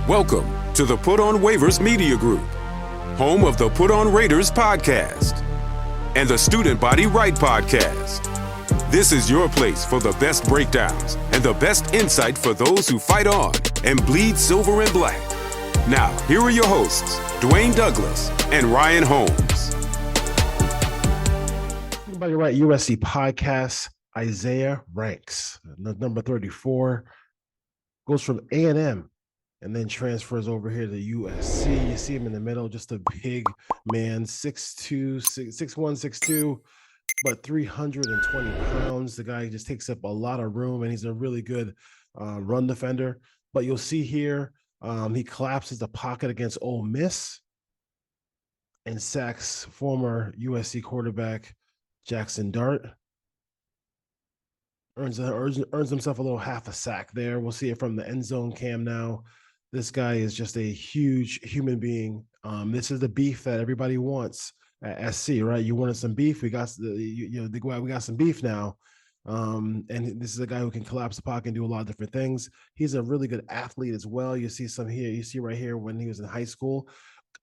Welcome to the Put on Waivers Media Group, home of the Put on Raiders podcast and the Student Body Right podcast. This is your place for the best breakdowns and the best insight for those who fight on and bleed silver and black. Now, here are your hosts, Dwayne Douglas and Ryan Holmes. Student Body Right USC podcast, Isaiah Raikes, number 34, goes from A&M and then transfers over here to USC. You see him in the middle, just a big man, 6'2", 6'1", 6'2", but 320 pounds. The guy just takes up a lot of room, and he's a really good run defender. But you'll see here, he collapses the pocket against Ole Miss and sacks former USC quarterback Jackson Dart. Earns himself a little half a sack there. We'll see it from the end zone cam now. This guy is just a huge human being. This is the beef that everybody wants at SC, right? You wanted some beef. We got we got some beef now. And this is a guy who can collapse the pocket and do a lot of different things. He's a really good athlete as well. You see some here. You see right here when he was in high school.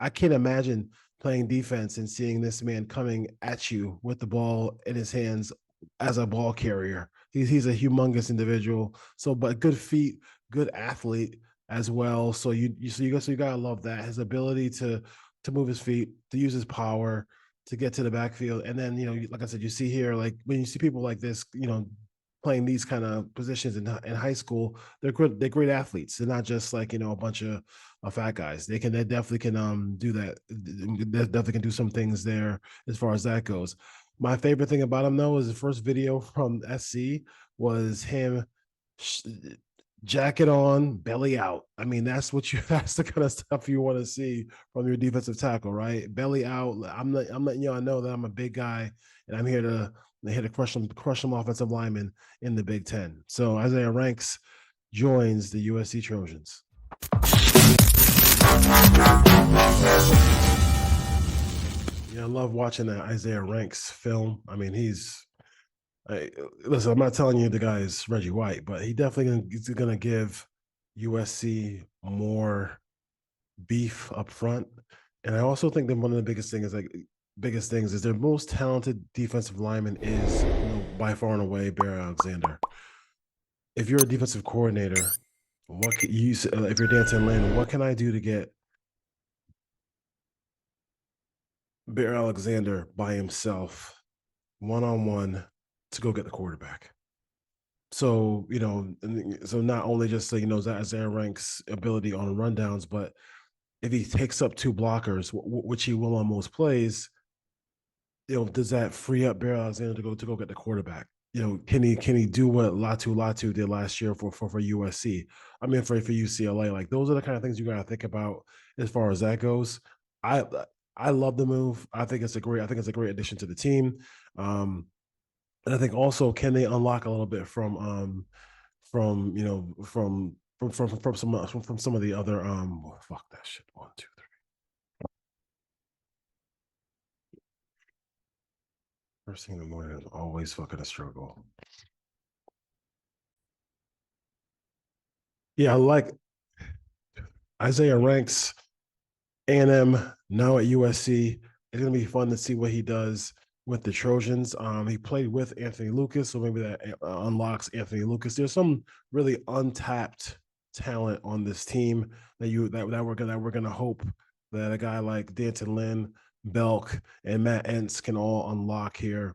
I can't imagine playing defense and seeing this man coming at you with the ball in his hands as a ball carrier. He's a humongous individual. So, but good feet, good athlete as well. So you gotta love that. His ability to move his feet, to use his power, to get to the backfield. And then, like I said, you see here, like when you see people like this, playing these kind of positions in high school, they're great athletes. They're not just like, a bunch of fat guys. They definitely can do that. They definitely can do some things there as far as that goes. My favorite thing about him, though, is the first video from SC was him jacket on, belly out. I mean, that's the kind of stuff you want to see from your defensive tackle, right? Belly out. I'm letting y'all know that I'm a big guy, and I'm here to crush them offensive linemen in the Big Ten. So Isaiah Raikes joins the USC Trojans. Yeah, I love watching that Isaiah Raikes film. I mean, listen, I'm not telling you the guy is Reggie White, but he definitely is going to give USC more beef up front. And I also think that one of the biggest things is their most talented defensive lineman is by far and away Bear Alexander. If you're a defensive coordinator, if you're Danton Lynn, what can I do to get Bear Alexander by himself, one-on-one, to go get the quarterback? So, so not only just Isaiah Raikes' ability on rundowns, but if he takes up two blockers, which he will on most plays, does that free up Bear Alexander to go get the quarterback? Can he do what Latu did last year for USC? I mean, for UCLA. Like, those are the kind of things you got to think about as far as that goes. I love the move. I think it's a great addition to the team. And I think also, can they unlock a little bit from some of the other fuck that shit. 1, 2, 3. First thing in the morning is always fucking a struggle. Yeah, I like Isaiah Raikes, A&M, now at USC. It's gonna be fun to see what he does with the Trojans. He played with Anthony Lucas, so maybe that unlocks Anthony Lucas. There's some really untapped talent on this team that we're gonna hope that a guy like Danton Lynn, Belk, and Matt Entz can all unlock here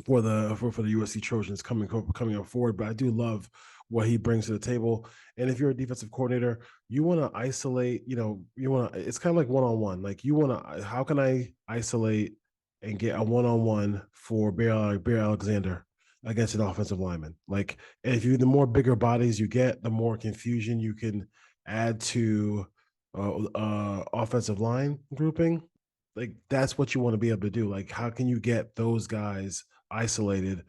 for the USC Trojans coming on forward. But I do love what he brings to the table. And if you're a defensive coordinator, you want to isolate. It's kind of like one-on-one. Like, how can I isolate and get a one-on-one for Bear Alexander against an offensive lineman? Like, the more bigger bodies you get, the more confusion you can add to offensive line grouping. Like, that's what you want to be able to do. Like, how can you get those guys isolated?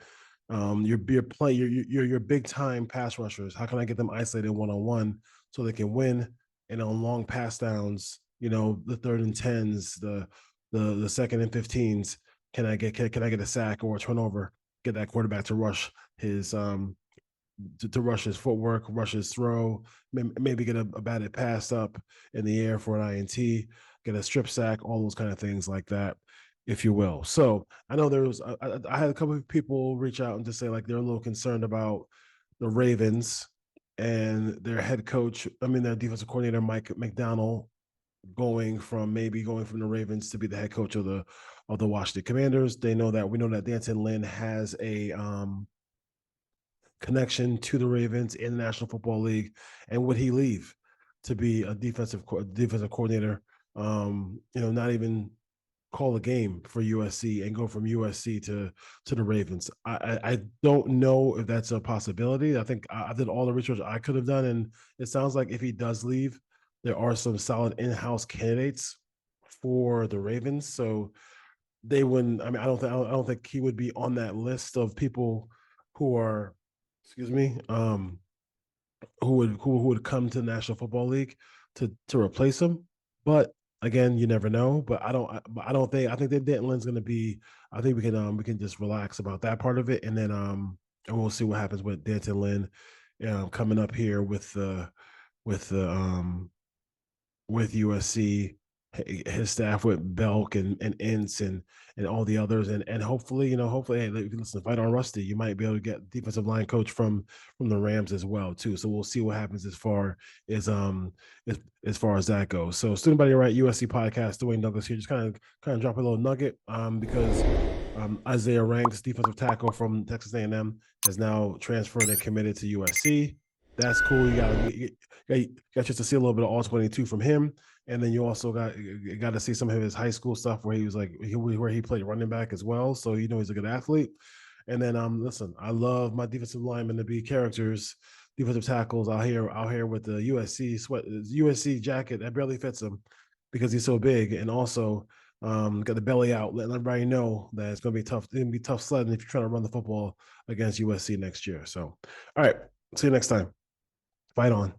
Your big time pass rushers, how can I get them isolated one-on-one so they can win? And on long pass downs, the 3rd and 10s, the 2nd and 15s, can I get a sack or a turnover, get that quarterback to rush his to rush his footwork, rush his throw, maybe get a batted pass up in the air for an INT, get a strip sack, all those kind of things like that, if you will. So I know I had a couple of people reach out and just say like they're a little concerned about the Ravens and their head coach. I mean, their defensive coordinator, Mike McDonald, going from the Ravens to be the head coach of the Washington Commanders. We know that Lynn has a connection to the Ravens in the National Football League, and would he leave to be a defensive coordinator? Not even call a game for USC and go from USC to the Ravens. I don't know if that's a possibility. I think I did all the research I could have done, and it sounds like if he does leave, there are some solid in-house candidates for the Ravens. So they wouldn't. I mean, I don't think he would be on that list of people who are, excuse me, who would come to the National Football League to replace him. But again, you never know. But I don't think that Denton's going to be. I think we can just relax about that part of it, and then and we'll see what happens with Denton Lynn coming up here with the with USC, his staff with Belk and Ince and all the others, and hopefully, hey, listen, fight on Rusty, you might be able to get defensive line coach from the Rams as well too. So we'll see what happens as far as that goes. So student body right, USC podcast, Dwayne Douglas here, just kind of drop a little nugget because Isaiah Raikes, defensive tackle from Texas A&M, has now transferred and committed to USC. That's cool. You got just to see a little bit of all 22 from him, and then you also got to see some of his high school stuff where he was where he played running back as well. So he's a good athlete. And then listen, I love my defensive linemen to be characters, defensive tackles out here with the USC jacket that barely fits him because he's so big, and also got the belly out, letting everybody know that it's going to be tough. It's going to be tough sledding if you're trying to run the football against USC next year. So, all right, see you next time. Fight on.